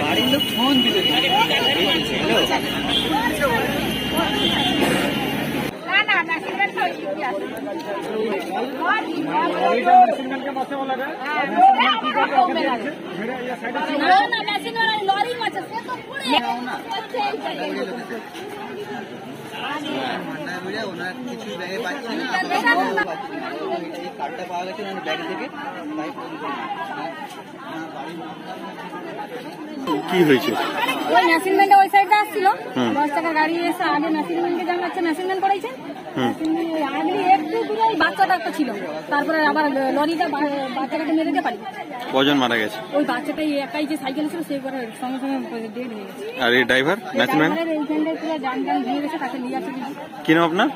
বাড়ির লোক ফোন দিল কার্ডটা পাওয়া গেছে ব্যাগ থেকে। কি হয়েছে? ওই নাসিরম্যানটা ওই সাইডে আসছিল, 10 টাকা গাড়ি এসে আগে নাসিরম্যানকে জানাচ্ছে, নাসিরম্যান করেছে। আগে একটু দূরে বাচ্চাটা একটা ছিল, তারপরে আবার লরিটা বাচ্চাটাকে মেরে দিয়ে পারি। কজন মারা গেছে? ওই বাচ্চাটাই একাই যে সাইকেল ছিল সেই করে সঙ্গে সঙ্গে ডেড হয়ে গেছে। আর এই ড্রাইভার নাসিরম্যান এইখানটায় পুরো ডান ডান ভেঙে গেছে, তাকে নিয়ে আসছে। কি নাম আপনার?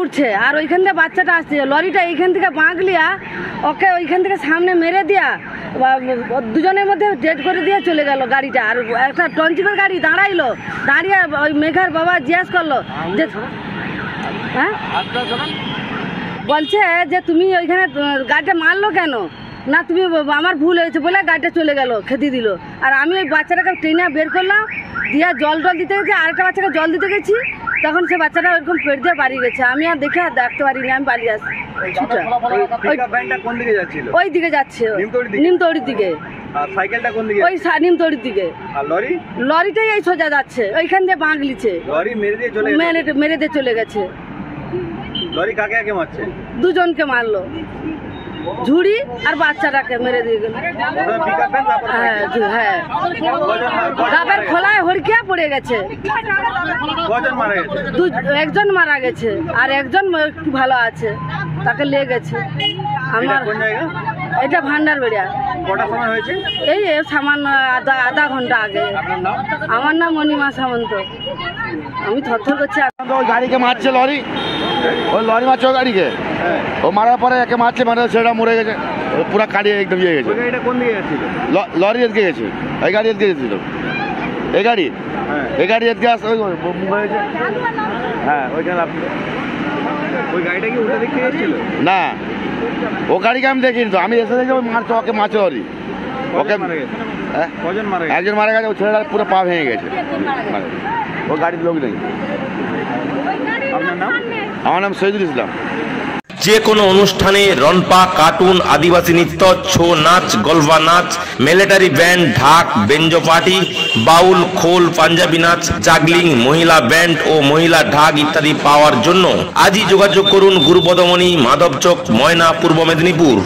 উঠছে আর ওইখান থেকে বাচ্চাটা আসছে, লরিটা এইখান থেকে বাঁকলিয়া ওকে ওইখান থেকে সামনে মেরে দিয়া দুজনের মধ্যে ডেড করে দিয়ে চলে গেল গাড়িটা। আর একটা টনচিপের গাড়ি দাঁড়াইলো, দাঁড়িয়ে ওই মেঘার বাবা জিজ্ঞেস করলো যে হ্যাঁ বলছে যে তুমি ওইখানে গাড়িটা মারলো কেন? না তুমি আমার ভুল হয়েছে বলে গাড়িটা চলে গেল, খেতে দিল। আর আমি ওই বাচ্চাটাকে ট্রেনে বের করলাম, দিয়া জল দিতে গেছি, আরেকটা বাচ্চাকে জল দিতে গেছি, তখন সে বাচ্চাটা ওইরকম পেট দিয়ে পালিয়ে গেছে। আমি আর দেখে আর দেখতে পারিনি, আমি পালিয়ে আসি। ওই দিকে যাচ্ছে, নিমতৌড়ির দিকে। ওই নিমতৌড়ির দিকে লরিটাই এই সোজা যাচ্ছে, ওইখান দিয়ে বাঁকলিছে, মেরে দিয়ে চলে গেছে। দুজনকে মারলো, ঝুড়ি আর বাচ্চাটাকে মেরে দিয়ে গেল। হ্যাঁ গাবের খোলায় হড়কিয়া পড়ে গেছে, একজন মারা গেছে আর একজন একটু ভালো আছে, তাকে লেগে গেছে। আমার এটা ভান্ডার বেড়িয়া। এই সামান্য আধা ঘন্টা আগে। আমার নাম মণিমা সামন্ত। আমি থরথর করছি। ওই গাড়িকে মারছে লরি, ওই লরি মারছে ওই গাড়িকে, ও মারার পরে একে মারছে, মানে সেটা মরে গেছে, পুরো কাটিয়ে একদম ইয়ে গেছে। লরি এদিকে গেছে, এই গাড়ি এদিকে গেছিল, এই গাড়ি এদিকে আসছে। হ্যাঁ ওইখানে ওই গাড়িটা কি উল্টা দিক থেকে এসেছিল? না, ও গাড়িকে আমি দেখিনি তো, আমি এসে দেখি মারছে, ওকে মারছে লরি। ওকে একজন মারা গেছে, ও ছেলেটা পুরো পা ভেঙে গেছে। ও গাড়ির লোক নেই। আমার নাম শহীদুল ইসলাম। যে কোনো অনুষ্ঠানে রনপা, কার্টুন, আদিবাসী নৃত্য, ছৌ নাচ, গলফা নাচ, মিলিটারি ব্যান্ড, ঢাক, বেঞ্জো পার্টি, বাউল, খোল, পাঞ্জাবি নাচ, জাগলিং, মহিলা ব্যান্ড ও মহিলা ঢাক ইত্যাদি পাওয়ার জন্য আজই যোগাযোগ করুন গুরুপদমণি, মাধবচক, ময়না, পূর্ব মেদিনীপুর।